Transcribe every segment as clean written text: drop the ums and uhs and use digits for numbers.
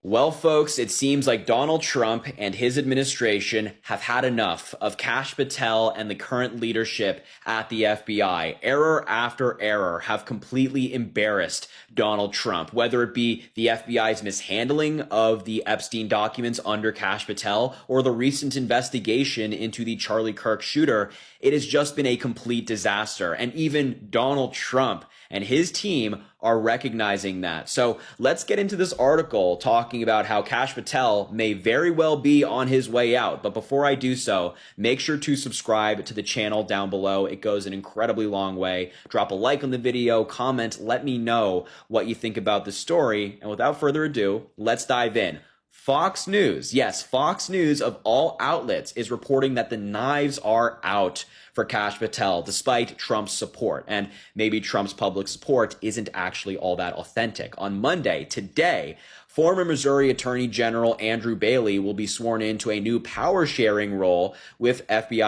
Well, folks, it seems like Donald Trump and his administration have had enough of Kash Patel and the current leadership at the FBI. Error after error have completely embarrassed Donald Trump, whether it be the FBI's mishandling of the Epstein documents under Kash Patel or the recent investigation into the Charlie Kirk shooter. It has just been a complete disaster. And even Donald Trump and his team are recognizing that. So let's get into this article talking about how Kash Patel may very well be on his way out. But before I do so, make sure to subscribe to the channel down below. It goes an incredibly long way. Drop a like on the video, comment, let me know what you think about the story. And without further ado, let's dive in. Fox News, yes, Fox News of all outlets is reporting that the knives are out for Kash Patel, despite Trump's support. And maybe Trump's public support isn't actually all that authentic. On Monday, today, former Missouri Attorney General Andrew Bailey will be sworn into a new power sharing role with Deputy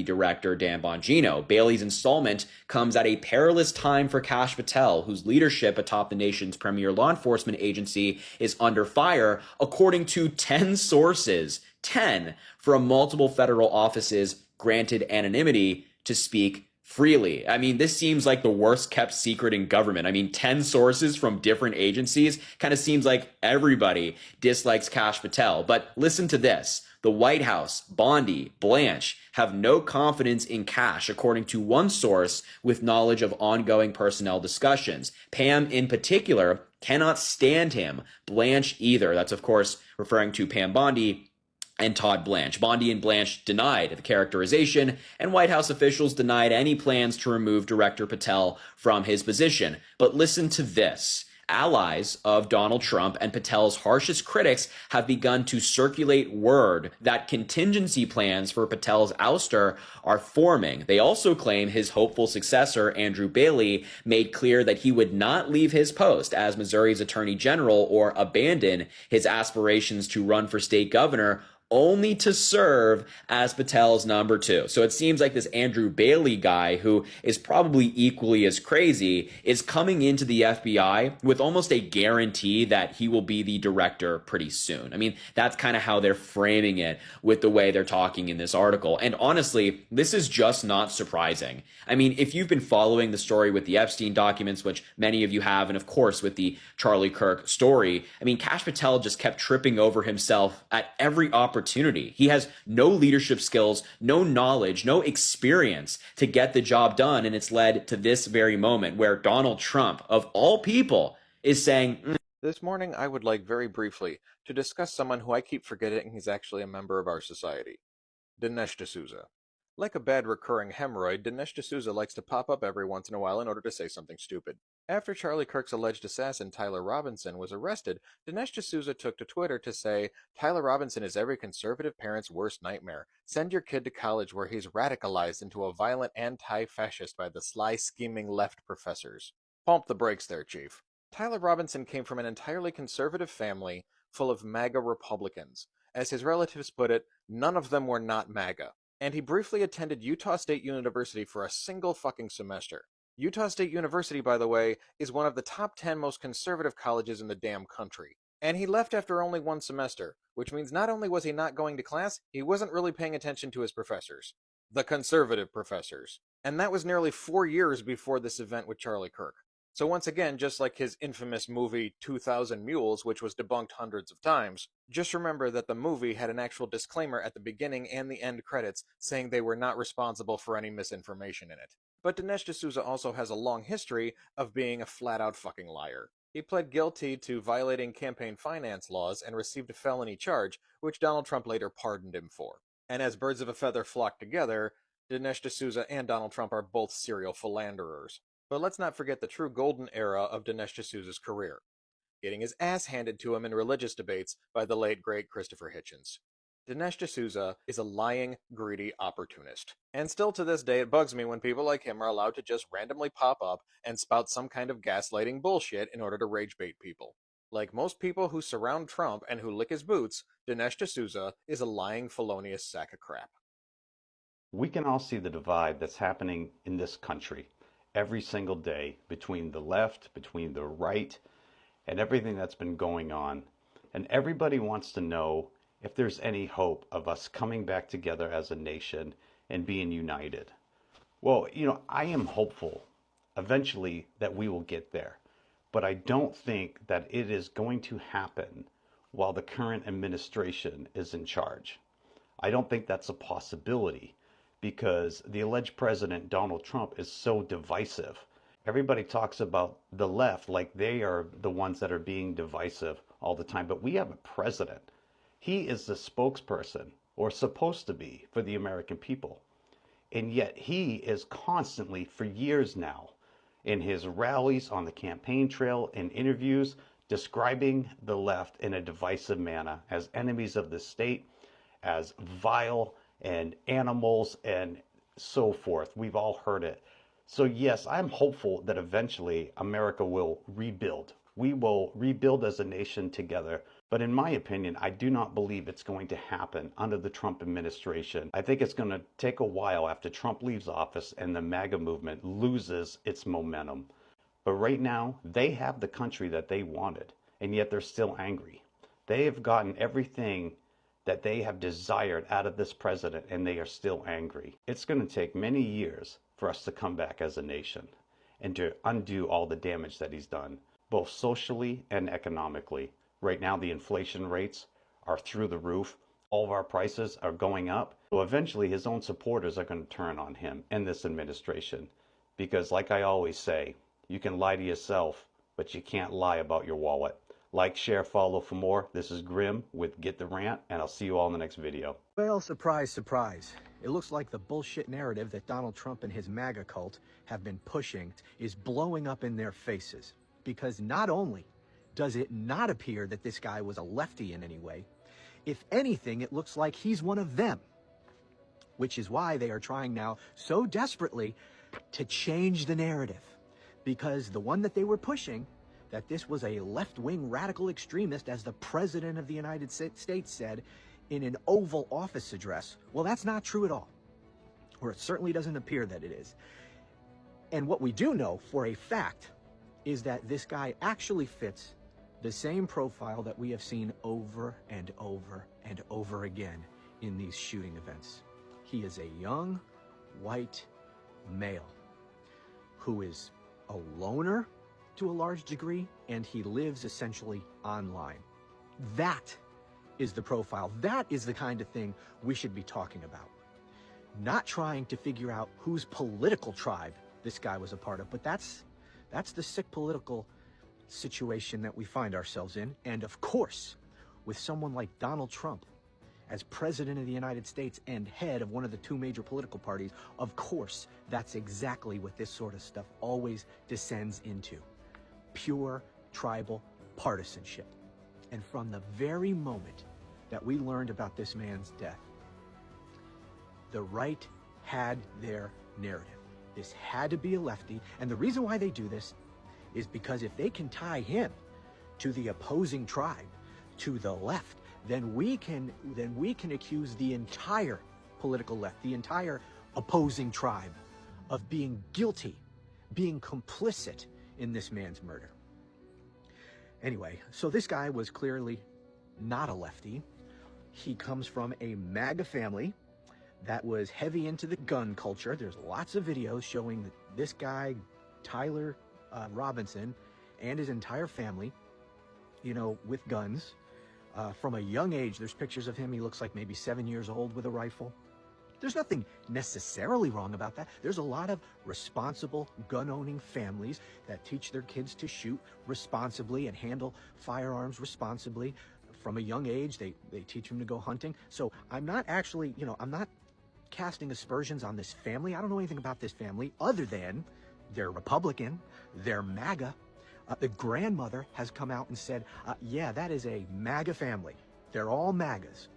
Director Dan Bongino. Bailey's installment comes at a perilous time for Kash Patel, whose leadership atop the nation's premier law enforcement agency is under fire, according to 10 sources, 10 from multiple federal offices granted anonymity to speak freely. I mean, this seems like the worst kept secret in government. I mean, 10 sources from different agencies kind of seems like everybody dislikes Kash Patel. But listen to this. The White House, Bondi, Blanche have no confidence in Kash, according to one source with knowledge of ongoing personnel discussions. Pam, in particular, cannot stand him. Blanche either. That's, of course, referring to Pam Bondi and Todd Blanche. Bondi and Blanche denied the characterization, and White House officials denied any plans to remove Director Patel from his position. But listen to this. Allies of Donald Trump and Patel's harshest critics have begun to circulate word that contingency plans for Patel's ouster are forming. They also claim his hopeful successor, Andrew Bailey, made clear that he would not leave his post as Missouri's Attorney General or abandon his aspirations to run for state governor, only to serve as Patel's number two. So it seems like this Andrew Bailey guy, who is probably equally as crazy, is coming into the FBI with almost a guarantee that he will be the director pretty soon. I mean, that's kind of how they're framing it with the way they're talking in this article. And honestly, this is just not surprising. I mean, if you've been following the story with the Epstein documents, which many of you have, and of course with the Charlie Kirk story, I mean, Kash Patel just kept tripping over himself at every opportunity. He has no leadership skills, no knowledge, no experience to get the job done. And it's led to this very moment where Donald Trump, of all people, is saying, This morning, I would like very briefly to discuss someone who I keep forgetting is actually a member of our society, Dinesh D'Souza. Like a bad recurring hemorrhoid, Dinesh D'Souza likes to pop up every once in a while in order to say something stupid. After Charlie Kirk's alleged assassin Tyler Robinson was arrested, Dinesh D'Souza took to Twitter to say, "Tyler Robinson is every conservative parent's worst nightmare. Send your kid to college where he's radicalized into a violent anti-fascist by the sly, scheming left professors." Pump the brakes there, Chief. Tyler Robinson came from an entirely conservative family full of MAGA Republicans. As his relatives put it, none of them were not MAGA. And he briefly attended Utah State University for a single fucking semester. Utah State University, by the way, is one of the top 10 most conservative colleges in the damn country. And he left after only one semester, which means not only was he not going to class, he wasn't really paying attention to his professors. The conservative professors. And that was nearly 4 years before this event with Charlie Kirk. So once again, just like his infamous movie 2000 Mules, which was debunked hundreds of times, just remember that the movie had an actual disclaimer at the beginning and the end credits saying they were not responsible for any misinformation in it. But Dinesh D'Souza also has a long history of being a flat-out fucking liar. He pled guilty to violating campaign finance laws and received a felony charge, which Donald Trump later pardoned him for. And as birds of a feather flock together, Dinesh D'Souza and Donald Trump are both serial philanderers. But let's not forget the true golden era of Dinesh D'Souza's career, getting his ass handed to him in religious debates by the late great Christopher Hitchens. Dinesh D'Souza is a lying, greedy opportunist. And still to this day, it bugs me when people like him are allowed to just randomly pop up and spout some kind of gaslighting bullshit in order to rage bait people. Like most people who surround Trump and who lick his boots, Dinesh D'Souza is a lying, felonious sack of crap. We can all see the divide that's happening in this country every single day between the left, between the right, and everything that's been going on. And everybody wants to know if there's any hope of us coming back together as a nation and being united. Well, I am hopeful eventually that we will get there, but I don't think that it is going to happen while the current administration is in charge. I don't think that's a possibility because the alleged president, Donald Trump, is so divisive. Everybody talks about the left like they are the ones that are being divisive all the time, but we have a president. He is the spokesperson, or supposed to be, for the American people. And yet he is constantly, for years now, in his rallies, on the campaign trail, in interviews, describing the left in a divisive manner as enemies of the state, as vile and animals and so forth. We've all heard it. So yes, I'm hopeful that eventually America will rebuild. We will rebuild as a nation together. But in my opinion, I do not believe it's going to happen under the Trump administration. I think it's going to take a while after Trump leaves office and the MAGA movement loses its momentum. But right now, they have the country that they wanted, and yet they're still angry. They have gotten everything that they have desired out of this president, and they are still angry. It's going to take many years for us to come back as a nation and to undo all the damage that he's done, both socially and economically. Right now, the inflation rates are through the roof. All of our prices are going up. So eventually, his own supporters are going to turn on him and this administration. Because like I always say, you can lie to yourself, but you can't lie about your wallet. Like, share, follow for more. This is Grim with Get the Rant, and I'll see you all in the next video. Well, surprise, surprise. It looks like the bullshit narrative that Donald Trump and his MAGA cult have been pushing is blowing up in their faces. Because not only does it not appear that this guy was a lefty in any way, if anything, it looks like he's one of them. Which is why they are trying now so desperately to change the narrative. Because the one that they were pushing, that this was a left-wing radical extremist, as the President of the United States said in an Oval Office address, well, that's not true at all. Or it certainly doesn't appear that it is. And what we do know for a fact is that this guy actually fits the same profile that we have seen over and over and over again in these shooting events. He is a young, white male who is a loner to a large degree, and he lives essentially online. That is the profile. That is the kind of thing we should be talking about. Not trying to figure out whose political tribe this guy was a part of, but that's the sick political situation that we find ourselves in. And of course, with someone like Donald Trump as president of the United States and head of one of the two major political parties, of course, that's exactly what this sort of stuff always descends into. Pure tribal partisanship. And from the very moment that we learned about this man's death, the right had their narrative. This had to be a lefty, and the reason why they do this is because if they can tie him to the opposing tribe, to the left, then we can accuse the entire political left, the entire opposing tribe, of being guilty, being complicit in this man's murder. Anyway, so this guy was clearly not a lefty. He comes from a MAGA family that was heavy into the gun culture. There's lots of videos showing that this guy, Tyler Robinson, and his entire family, with guns. From a young age, there's pictures of him. He looks like maybe 7 years old with a rifle. There's nothing necessarily wrong about that. There's a lot of responsible gun-owning families that teach their kids to shoot responsibly and handle firearms responsibly. From a young age, they teach them to go hunting. So I'm not actually, I'm not casting aspersions on this family. I don't know anything about this family other than they're Republican, they're MAGA. The grandmother has come out and said, yeah, that is a MAGA family. They're all MAGAs.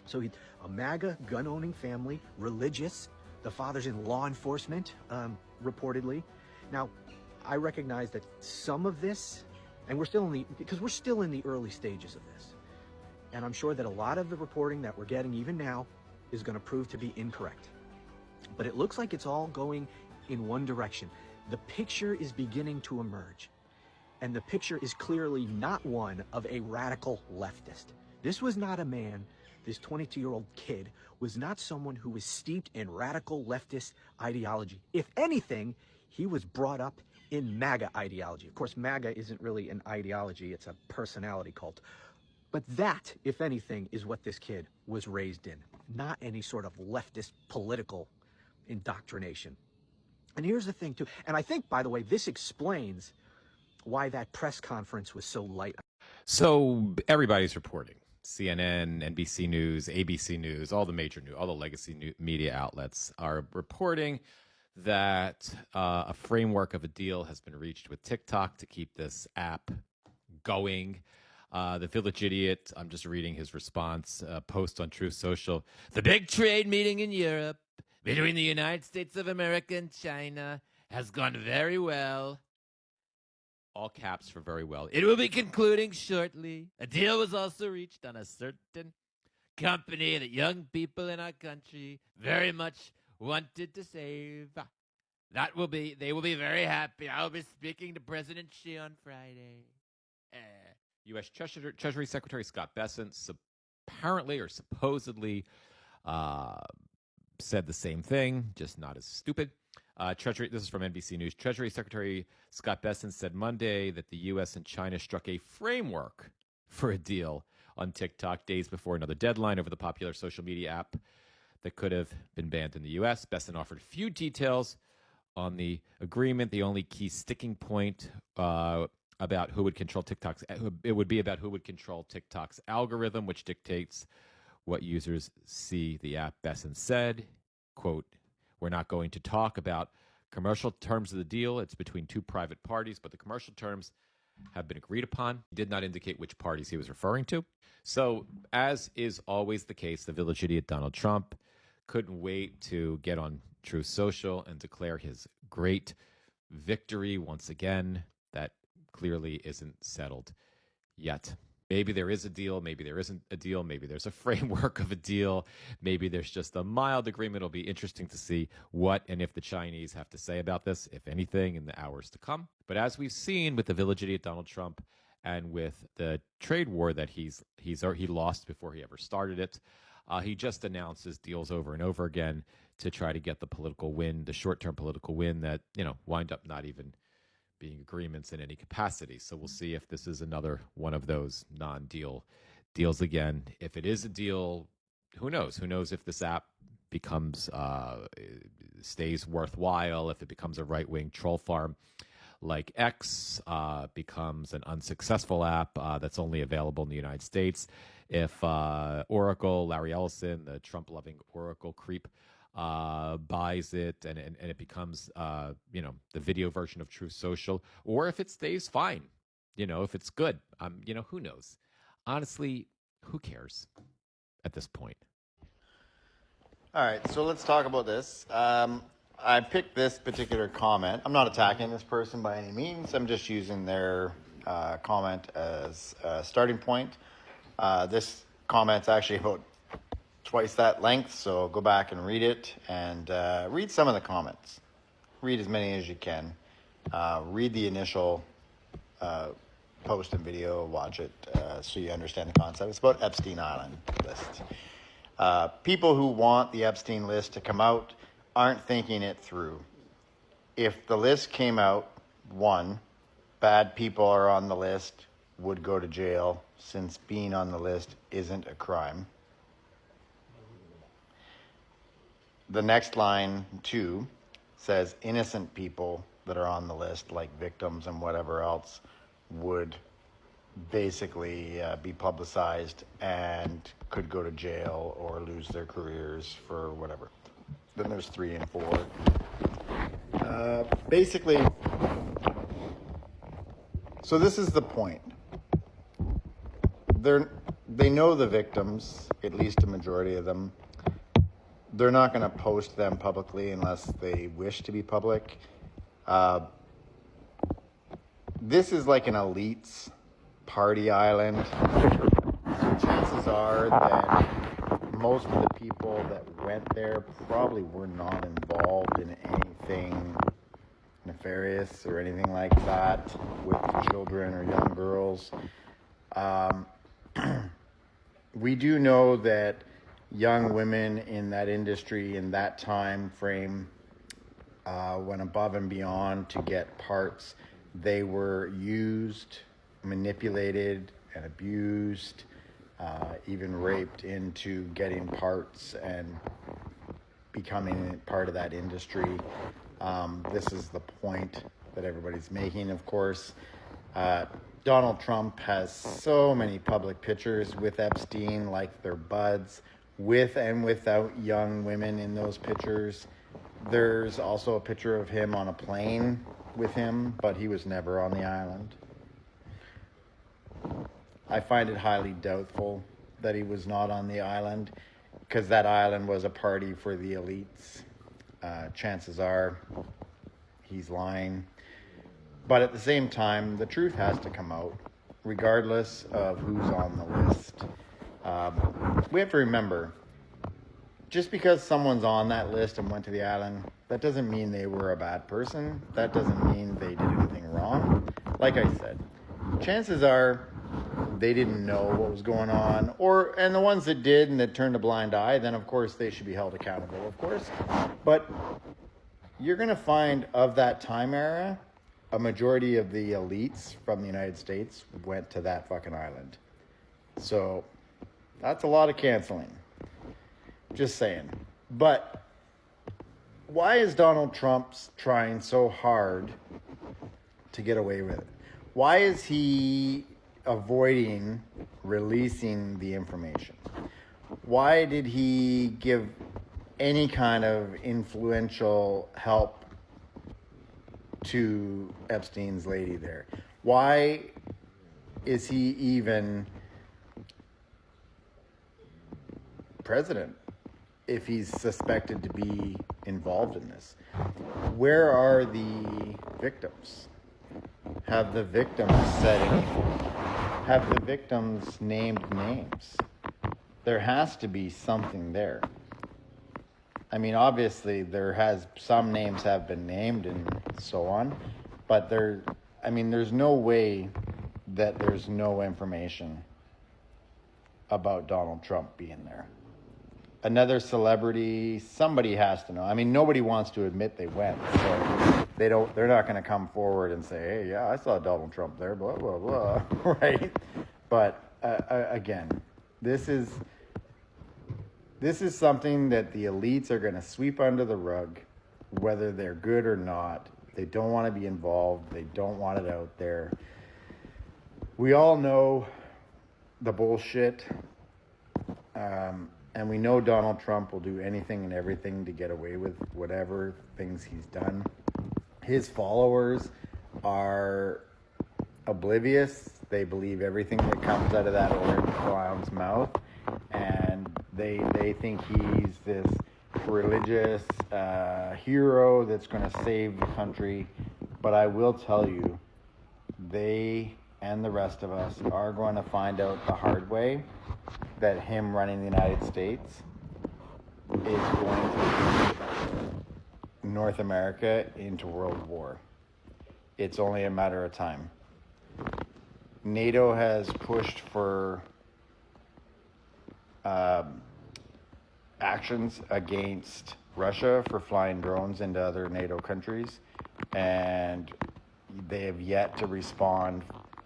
So a MAGA gun-owning family, religious. The father's in law enforcement, reportedly. Now, I recognize that some of this, and we're still in the early stages of this. And I'm sure that a lot of the reporting that we're getting even now is going to prove to be incorrect. But it looks like it's all going in one direction. The picture is beginning to emerge. And the picture is clearly not one of a radical leftist. This was not a man, this 22-year-old kid, was not someone who was steeped in radical leftist ideology. If anything, he was brought up in MAGA ideology. Of course, MAGA isn't really an ideology, it's a personality cult. But that, if anything, is what this kid was raised in, not any sort of leftist political indoctrination. And here's the thing, too, and I think, by the way, this explains why that press conference was so light. So everybody's reporting. CNN, NBC News, ABC News, all the major news, all the legacy media outlets are reporting that a framework of a deal has been reached with TikTok to keep this app going. The Village Idiot, I'm just reading his response, post on Truth Social. The big trade meeting in Europe between the United States of America and China has gone very well. All caps for very well. It will be concluding shortly. A deal was also reached on a certain company that young people in our country very much wanted to save. They will be very happy. I'll be speaking to President Xi on Friday. U.S. Treasury Secretary Scott Bessent apparently or supposedly said the same thing, just not as stupid. This is from NBC News. Treasury Secretary Scott Bessent said Monday that the U.S. and China struck a framework for a deal on TikTok days before another deadline over the popular social media app that could have been banned in the U.S. Bessent offered few details on the agreement. The only key sticking point about who would control TikTok's algorithm, which dictates what users see the app. Bessent said, quote, "We're not going to talk about commercial terms of the deal. It's between two private parties, but the commercial terms have been agreed upon." He did not indicate which parties he was referring to. So, as is always the case, the village idiot Donald Trump couldn't wait to get on Truth Social and declare his great victory once again. That clearly isn't settled yet. Maybe there is a deal, maybe there isn't a deal, maybe there's a framework of a deal, maybe there's just a mild agreement. It'll be interesting to see what and if the Chinese have to say about this, if anything, in the hours to come. But as we've seen with the village idiot Donald Trump and with the trade war that he lost before he ever started it, he just announces deals over and over again to try to get the political win, the short-term political win that, wind up not even being agreements in any capacity. So we'll see if this is another one of those non-deal deals again. If it is a deal, who knows? Who knows if this app becomes, stays worthwhile, if it becomes a right-wing troll farm like X, becomes an unsuccessful app that's only available in the United States. If Oracle, Larry Ellison, the Trump-loving Oracle creep, buys it and it becomes the video version of Truth Social, or if it stays fine, if it's good, who knows? Honestly, who cares at this point? All right, so let's talk about this. I picked this particular comment. I'm not attacking this person by any means. I'm just using their comment as a starting point. This comment's actually about twice that length, so go back and read it and read some of the comments. Read as many as you can. Read the initial post and video, watch it so you understand the concept. It's about Epstein Island list. People who want the Epstein list to come out aren't thinking it through. If the list came out, one, bad people are on the list, would go to jail, since being on the list isn't a crime. The next line, 2, says innocent people that are on the list, like victims and whatever else, would basically be publicized and could go to jail or lose their careers for whatever. Then there's 3 and 4. Basically, so this is the point. They know the victims, at least a majority of them. They're not going to post them publicly unless they wish to be public. This is like an elite's party island. So chances are that most of the people that went there probably were not involved in anything nefarious or anything like that with children or young girls. We do know that young women in that industry in that time frame went above and beyond to get parts. They were used, manipulated, and abused, even raped into getting parts and becoming part of that industry. This is the point that everybody's making, of course. Donald Trump has so many public pictures with Epstein, like they're buds, with and without young women in those pictures. There's also a picture of him on a plane with him, but he was never on the island. I find it highly doubtful that he was not on the island, because that island was a party for the elites. Chances are he's lying. But at the same time, the truth has to come out, regardless of who's on the list. We have to remember, just because someone's on that list and went to the island, that doesn't mean they were a bad person. That doesn't mean they did anything wrong. Like I said, chances are they didn't know what was going on, and the ones that did and that turned a blind eye, then of course they should be held accountable, of course. But you're going to find of that time era, a majority of the elites from the United States went to that fucking island. So that's a lot of canceling. Just saying. But why is Donald Trump trying so hard to get away with it? Why is he avoiding releasing the information? Why did he give any kind of influential help to Epstein's lady there? Why is he even president if he's suspected to be involved in this? Where are the victims? Have the victims said anything? Have the victims named names? There has to be something there. I mean, obviously, some names have been named and so on, but there's no way that there's no information about Donald Trump being there. Another celebrity, somebody has to know. I mean, nobody wants to admit they went, so they're not going to come forward and say, hey, yeah, I saw Donald Trump there, blah, blah, blah, right? But again, this is something that the elites are going to sweep under the rug, whether they're good or not. They don't want to be involved. They don't want it out there. We all know the bullshit. And we know Donald Trump will do anything and everything to get away with whatever things he's done. His followers are oblivious. They believe everything that comes out of that orange clown's mouth. And they think he's this religious hero that's going to save the country. But I will tell you, they and the rest of us are going to find out the hard way that him running the United States is going to lead North America into World War. It's only a matter of time. NATO has pushed for actions against Russia for flying drones into other NATO countries, and they have yet to respond,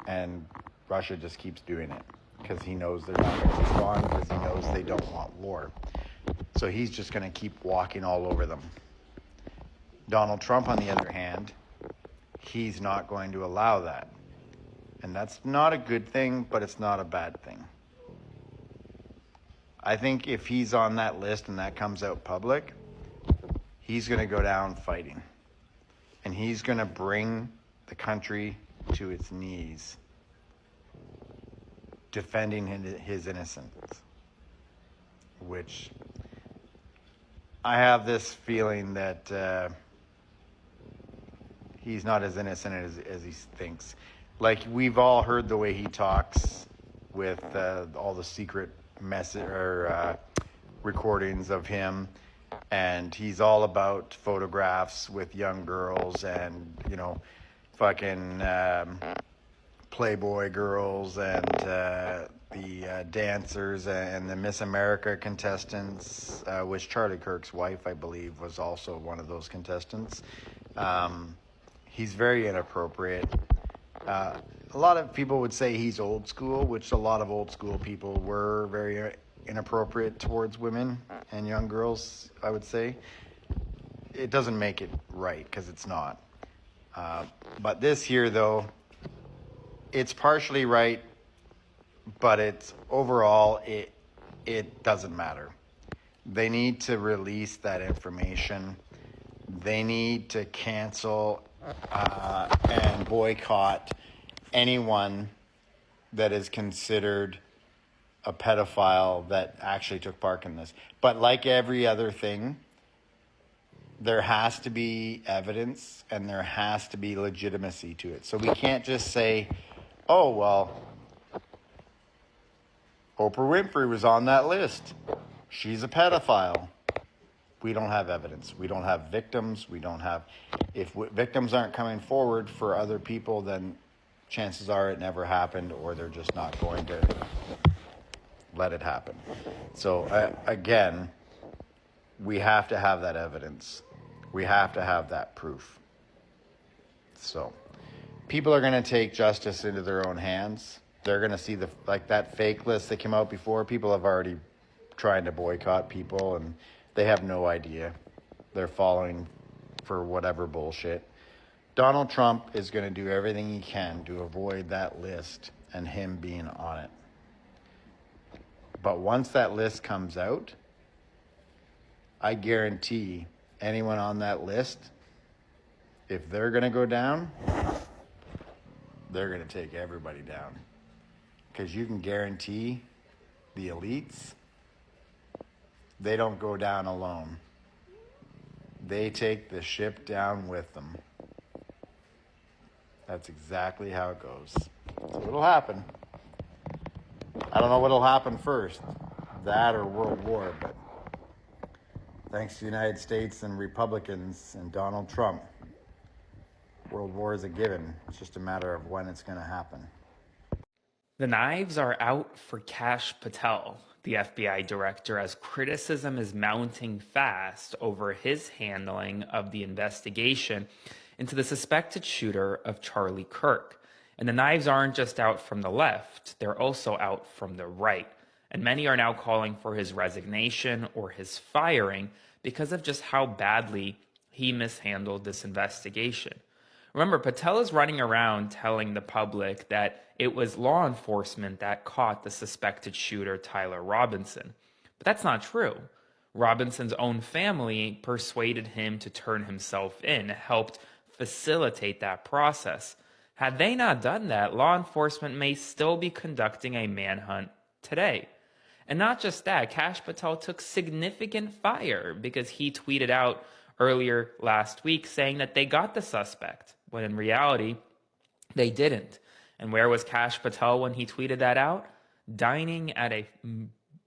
and Russia just keeps doing it because he knows they're not going to respond, because he knows they don't want war. So he's just going to keep walking all over them. Donald Trump, on the other hand, he's not going to allow that. And that's not a good thing, but it's not a bad thing. I think if he's on that list and that comes out public, he's going to go down fighting. And he's going to bring the country to its knees, defending his innocence. Which I have this feeling that he's not as innocent as he thinks. Like, we've all heard the way he talks with all the secret recordings of him. And he's all about photographs with young girls and, you know, fucking Playboy girls and the dancers and the Miss America contestants, which Charlie Kirk's wife, I believe, was also one of those contestants. He's very inappropriate. A lot of people would say he's old school, which a lot of old school people were very inappropriate towards women and young girls, I would say. It doesn't make it right, because it's not. But this here, though, it's partially right, but it's overall, it doesn't matter. They need to release that information. They need to cancel and boycott anyone that is considered a pedophile that actually took part in this. But like every other thing, there has to be evidence and there has to be legitimacy to it. So we can't just say, oh, well, Oprah Winfrey was on that list. She's a pedophile. We don't have evidence. We don't have victims. We don't have... If victims aren't coming forward for other people, then chances are it never happened, or they're just not going to let it happen. So, again, we have to have that evidence. We have to have that proof. So, people are going to take justice into their own hands. They're going to see that fake list that came out before. People have already tried to boycott people, and they have no idea. They're falling for whatever bullshit. Donald Trump is going to do everything he can to avoid that list and him being on it. But once that list comes out, I guarantee anyone on that list, if they're going to go down, they're going to take everybody down. Because you can guarantee the elites, they don't go down alone. They take the ship down with them. That's exactly how it goes. So it'll happen. I don't know what'll happen first, that or World War, but thanks to the United States and Republicans and Donald Trump, World War is a given. It's just a matter of when it's going to happen. The knives are out for Cash Patel, the FBI director, as criticism is mounting fast over his handling of the investigation into the suspected shooter of Charlie Kirk. And the knives aren't just out from the left, they're also out from the right. And many are now calling for his resignation or his firing because of just how badly he mishandled this investigation. Remember, Patel is running around telling the public that it was law enforcement that caught the suspected shooter, Tyler Robinson. But that's not true. Robinson's own family persuaded him to turn himself in, helped facilitate that process. Had they not done that, law enforcement may still be conducting a manhunt today. And not just that, Cash Patel took significant fire because he tweeted out earlier last week saying that they got the suspect, when in reality, they didn't. And where was Cash Patel when he tweeted that out? Dining at a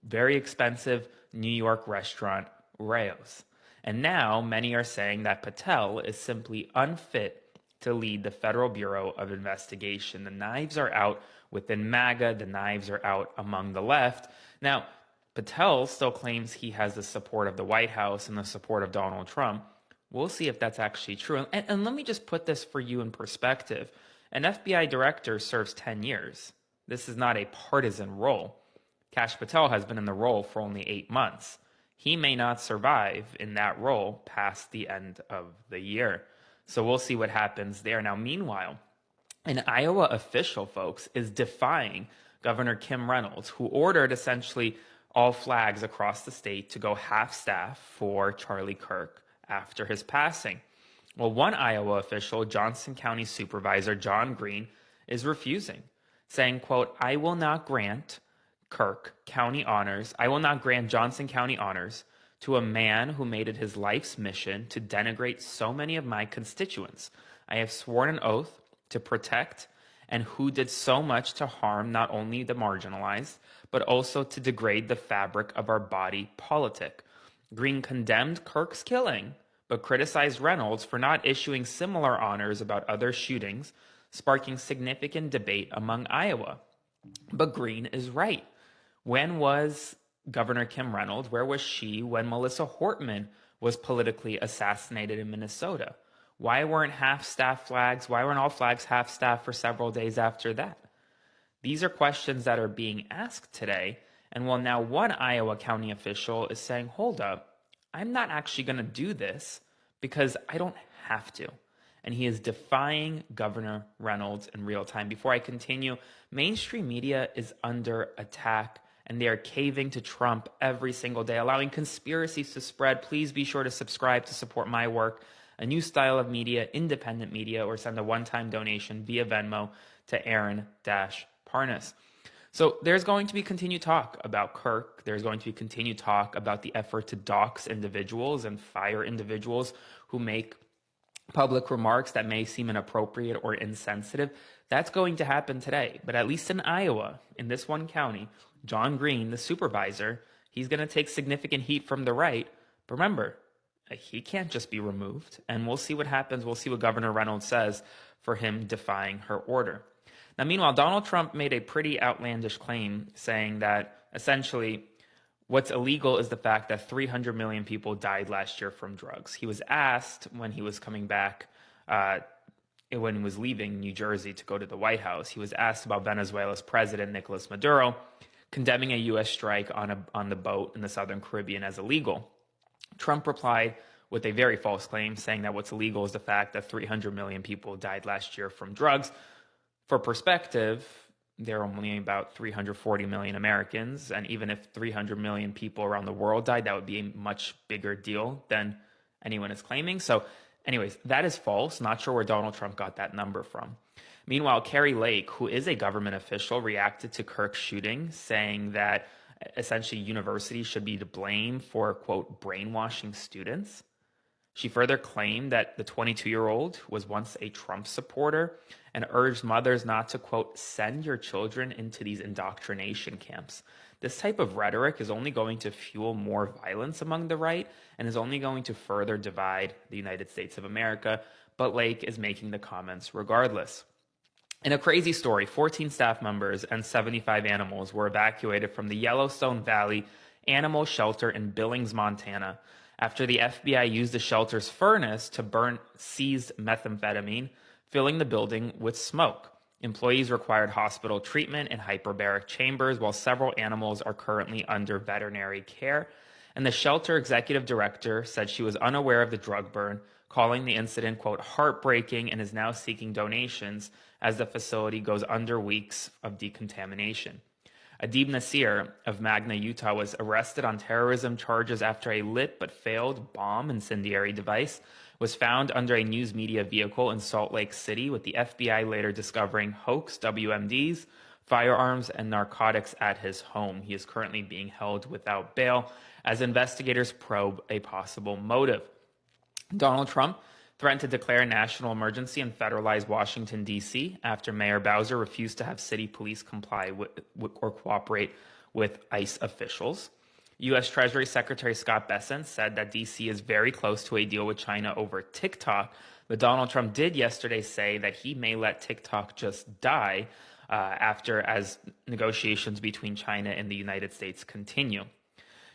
very expensive New York restaurant, Rao's. And now many are saying that Patel is simply unfit to lead the Federal Bureau of Investigation. The knives are out within MAGA. The knives are out among the left. Now, Patel still claims he has the support of the White House and the support of Donald Trump. We'll see if that's actually true. And let me just put this for you in perspective. An FBI director serves 10 years. This is not a partisan role. Cash Patel has been in the role for only 8 months. He may not survive in that role past the end of the year. So we'll see what happens there. Now, meanwhile, an Iowa official, folks, is defying Governor Kim Reynolds, who ordered essentially all flags across the state to go half-staff for Charlie Kirk after his passing. Well, one Iowa official, Johnson County Supervisor John Green, is refusing, saying, quote, I will not grant Johnson County honors to a man who made it his life's mission to denigrate so many of my constituents. I have sworn an oath to protect and who did so much to harm not only the marginalized, but also to degrade the fabric of our body politic. Green condemned Kirk's killing, but criticized Reynolds for not issuing similar honors about other shootings, sparking significant debate among Iowa. But Green is right. When was Governor Kim Reynolds, where was she when Melissa Hortman was politically assassinated in Minnesota? Why weren't half-staff flags, why weren't all flags half-staff for several days after that? These are questions that are being asked today, and while now one Iowa county official is saying, hold up, I'm not actually going to do this because I don't have to. And he is defying Governor Reynolds in real time. Before I continue, mainstream media is under attack, and they are caving to Trump every single day, allowing conspiracies to spread. Please be sure to subscribe to support my work, a new style of media, independent media, or send a one-time donation via Venmo to Aaron-Parnas. So there's going to be continued talk about Kirk. There's going to be continued talk about the effort to dox individuals and fire individuals who make public remarks that may seem inappropriate or insensitive. That's going to happen today. But at least in Iowa, in this one county, John Green, the supervisor, he's going to take significant heat from the right. But remember, he can't just be removed. And we'll see what happens. We'll see what Governor Reynolds says for him defying her order. Now, meanwhile, Donald Trump made a pretty outlandish claim saying that essentially what's illegal is the fact that 300 million people died last year from drugs. He was asked when he was coming back, when he was leaving New Jersey to go to the White House, he was asked about Venezuela's president, Nicolas Maduro, condemning a U.S. strike on the boat in the Southern Caribbean as illegal. Trump replied with a very false claim, saying that what's illegal is the fact that 300 million people died last year from drugs. For perspective, there are only about 340 million Americans, and even if 300 million people around the world died, that would be a much bigger deal than anyone is claiming. So anyways, that is false. Not sure where Donald Trump got that number from. Meanwhile, Carrie Lake, who is a government official, reacted to Kirk's shooting, saying that essentially universities should be to blame for, quote, brainwashing students. She further claimed that the 22-year-old was once a Trump supporter and urged mothers not to, quote, send your children into these indoctrination camps. This type of rhetoric is only going to fuel more violence among the right and is only going to further divide the United States of America, but Lake is making the comments regardless. In a crazy story, 14 staff members and 75 animals were evacuated from the Yellowstone Valley Animal Shelter in Billings, Montana, after the FBI used the shelter's furnace to burn seized methamphetamine, filling the building with smoke. Employees required hospital treatment in hyperbaric chambers, while several animals are currently under veterinary care. And the shelter executive director said she was unaware of the drug burn, calling the incident, quote, heartbreaking, and is now seeking donations as the facility goes under weeks of decontamination. Adib Nasir of Magna, Utah, was arrested on terrorism charges after a lit but failed bomb incendiary device was found under a news media vehicle in Salt Lake City, with the FBI later discovering hoax WMDs, firearms, and narcotics at his home. He is currently being held without bail as investigators probe a possible motive. Donald Trump threatened to declare a national emergency and federalize Washington, D.C. after Mayor Bowser refused to have city police comply with or cooperate with ICE officials. U.S. Treasury Secretary Scott Bessent said that D.C. is very close to a deal with China over TikTok, but Donald Trump did yesterday say that he may let TikTok just die as negotiations between China and the United States continue.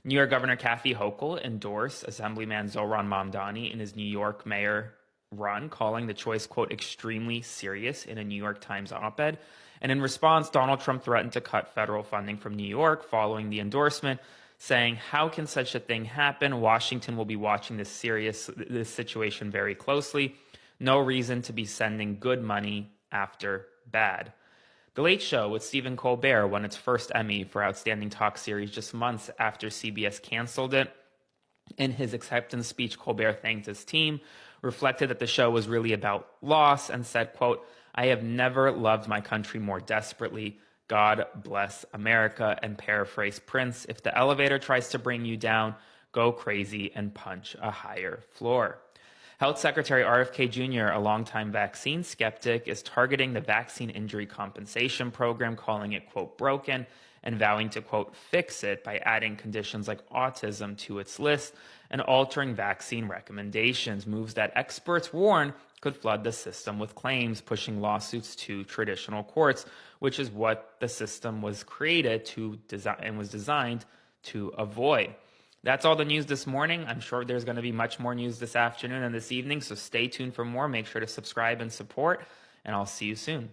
New York Governor Kathy Hochul endorsed Assemblyman Zohran Mamdani in his New York mayor run, calling the choice, quote, extremely serious in a New York Times op-ed. And in response, Donald Trump threatened to cut federal funding from New York following the endorsement, saying, how can such a thing happen? Washington will be watching this situation very closely. No reason to be sending good money after bad. The Late Show with Stephen Colbert won its first Emmy for Outstanding Talk Series just months after CBS canceled it. In his acceptance speech, Colbert thanked his team, reflected that the show was really about loss, and said, quote, I have never loved my country more desperately. God bless America. And paraphrase Prince, if the elevator tries to bring you down, go crazy and punch a higher floor. Health Secretary RFK Jr., a longtime vaccine skeptic, is targeting the Vaccine Injury Compensation Program, calling it, quote, broken, and vowing to, quote, fix it by adding conditions like autism to its list and altering vaccine recommendations, moves that experts warn could flood the system with claims, pushing lawsuits to traditional courts, which is what the system was created to design and was designed to avoid. That's all the news this morning. I'm sure there's going to be much more news this afternoon and this evening, so stay tuned for more. Make sure to subscribe and support, and I'll see you soon.